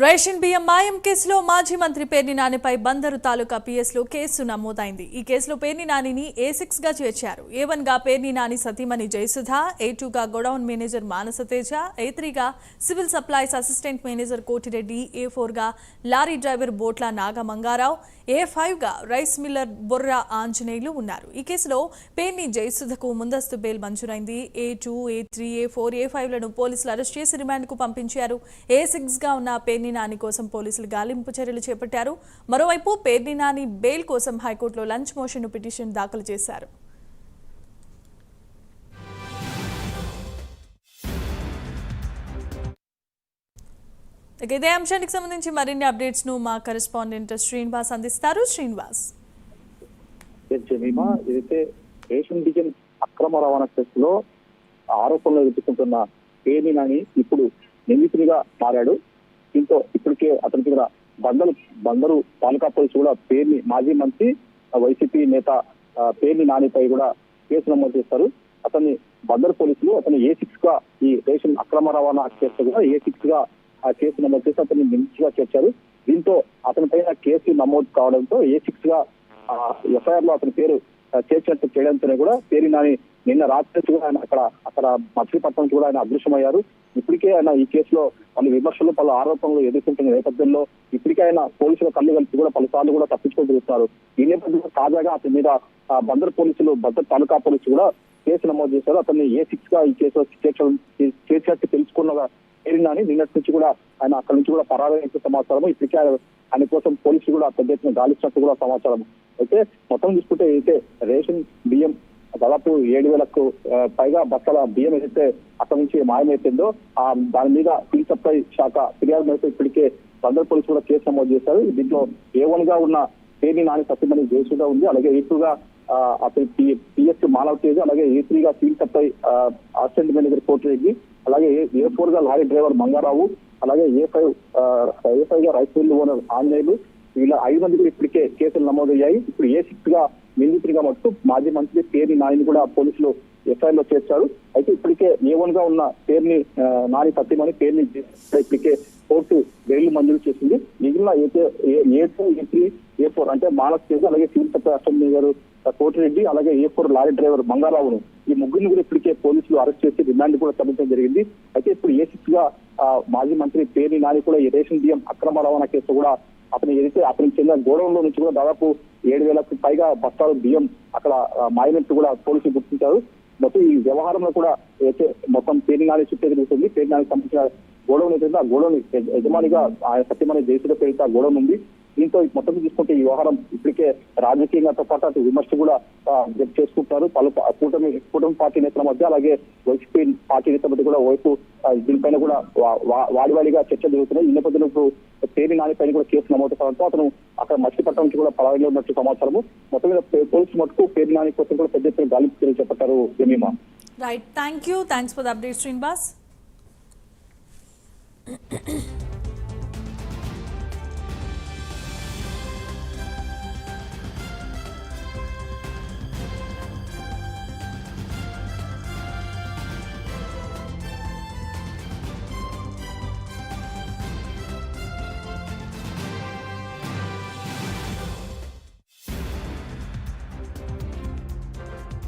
Ration బియ్యం మాయం కేసులో మాజీ మంత్రి పేర్ని నానిపై బందరు తాలూకా పిఎస్లో కేసు నమోదైంది. ఈ కేసులో పేర్ని నానిని A6 గా చేర్చారు. A1 గా పేర్ని నాని సతీమణి జయసుధ, A2 గా గోడౌన్ మేనేజర్ మానసతేజ, A3 గా civil supplies assistant manager Koti Reddy, A4 గా లారీ డ్రైవర్ బోట్ల నాగమంగారావు, A5 గా రైస్ మిల్లర్ బొర్రా ఆంజనేయులు ఉన్నారు. ఈ కేసులో పేర్ని జయసుధకు ముందస్తు bail మంజూరైంది. A2, A3, A4, A5 లను పోలీసులు అరెస్ట్ చేసి రిమాండ్కు పంపించారు. A6 గా ఉన్న పేర్ని నాని కోసం పోలీసులు గాలింపు చర్యలు చేపట్టారు. మరోవైపు పేర్ని నాని బెయిల్ కోసం హైకోర్టులో లంచ్ మోషన్ పిటిషన్ దాఖలు చేశారు. ఇదే అంశానికి సంబంధించి మరిన్ని అప్డేట్స్ ను మా కరెస్పాండెంట్ శ్రీనివాస్ అందిస్తారు. శ్రీనివాస్, ఏదైతే రేషన్ బియ్యం అక్రమ రవాణా కేసులో ఆరోపణలు ఎదుర్కొంటున్న పేర్ని నాని ఇప్పుడు నిందితుడిగా మారాడు. దీంతో ఇప్పటికే అతని దగ్గర బందరు తాలూకా పోలీసు కూడా పేర్ని మాజీ మంత్రి వైసీపీ నేత పేర్ని నానిపై కూడా కేసు నమోదు చేస్తారు. అతన్ని బందరు పోలీసులు అతన్ని A6 గా ఈ రేషన్ అక్రమ రవాణా కేసు కూడా A6 గా ఆ కేసు నమోదు చేసి అతన్ని నిందితుడిగా చేర్చారు. దీంతో అతని పైన కేసు నమోదు కావడంతో A6 గా FIR లో అతని పేరు చేర్చినట్టు చేయడంతోనే కూడా పేర్ని నాని నిన్న రాత్రి కూడా ఆయన అక్కడ మచిలీపట్నం కూడా ఆయన అదృశ్యమయ్యారు. ఇప్పటికే ఆయన ఈ కేసులో పలు విమర్శలు పలు ఆరోపణలు ఎదుర్కొంటున్న నేపథ్యంలో ఇప్పటికే ఆయన పోలీసుల కళ్ళు కలిసి కూడా పలుసార్లు కూడా తప్పించుకొని తిరుగుతున్నారు. ఈ నేపథ్యంలో తాజాగా అతని మీద బందరు తాలూకా పోలీసులు కూడా కేసు నమోదు చేశారు. అతన్ని A6 గా ఈ కేసులో చేర్చినట్టు తెలుసుకున్న పేర్ని నాని నిన్నటి నుంచి కూడా ఆయన అక్కడి నుంచి కూడా పరారైన సమాచారం. ఇప్పటికే ఆయన కోసం పోలీసులు కూడా పెద్ద ఎత్తున గాలిస్తున్నట్టు కూడా సమాచారం. అయితే మొత్తం చూసుకుంటే అయితే రేషన్ బియ్యం దాదాపు 7,000కు పైగా బస్తాల బియ్యం ఏదైతే అక్కడి నుంచి మాయమైపోయిందో దాని మీద సివిల్ సప్లై శాఖ ఫిర్యాదు మేరకు ఇప్పటికే బందరు పోలీసులు కూడా కేసు నమోదు చేశారు. దీంట్లో A1 గా ఉన్న పేర్ని నాని సత్యమణి జయసుధ ఉంది. అలాగే A2 గా అతని PS మానవతేజ, అలాగే A3 గా civil supply assistant manager Koti Reddy, అలాగే A4 గా లారీ డ్రైవర్ మంగారావు, అలాగే A5 గా రైస్ మిల్ ఓనర్ ఆంజనేయులు, ఇలా 5 మంది కూడా ఇప్పటికే కేసులు నమోదయ్యాయి. ఇప్పుడు A6 గా నిందితుడిగా మట్టు మాజీ మంత్రి పేర్ని నానిని కూడా పోలీసులు FIR లో చేర్చారు. అయితే ఇప్పటికే A1 గా ఉన్న పేర్ని నాని సత్యమని పేర్ని ఇప్పటికే కోర్టు బెయిల్ మంజూరు చేసింది. మిగిలిన A2, A3, A4 అంటే మానస్ అలాగే civil supply assistant manager Koti Reddy, అలాగే A4 లారీ డ్రైవర్ మంగారావును ఈ ముగ్గురిని కూడా ఇప్పటికే పోలీసులు అరెస్ట్ చేసి రిమాండ్ కూడా తరలించడం జరిగింది. అయితే ఇప్పుడు A6 గా మాజీ మంత్రి పేర్ని నాని కూడా ఈ రేషన్ బియ్యం అక్రమ రవాణా కేసు కూడా అతనికి చెందిన గోడౌన్ లో నుంచి కూడా దాదాపు 7,000కు పైగా బస్తాలు బియ్యం అక్కడ మాయనట్టు కూడా పోలీసులు గుర్తించారు. మొత్తం ఈ వ్యవహారంలో కూడా అయితే మొత్తం పేర్ని నాని చుట్టూ తిరుగుతుంది. పేర్ని నానికి సంబంధించిన గోడౌన్ ఏదైతే ఆ గోడౌన్ యజమానిగా ఆయన సత్యమణి జయసుధ పేరిట గోడౌన్ ఉంది. దీంతో మొత్తం చూసుకుంటే ఈ వ్యవహారం ఇప్పటికే రాజకీయంగా పాటు అటు విమర్శ కూడా చేసుకుంటారు. పలు కూటమి పార్టీ నేతల మధ్య, అలాగే వైసీపీ పార్టీ నేతల మధ్య కూడా వైపు దీనిపైన కూడా వాడివాడిగా చర్చలు జరుగుతున్నాయి. ఈ నేపథ్యంలో ఇప్పుడు పేర్ని నాని పైన కూడా కేసు నమోదు కావడంతో అతను అక్కడ మచిలీపట్నం నుంచి కూడా పరారీలో ఉన్నట్టు సమాచారము. మొత్తం మీద పోలీసు మటుకు పేర్ని నాని కోసం కూడా పెద్ద ఎత్తున గాలింపు చర్యలు చేపట్టారు. Right, thanks for the update Srinivas.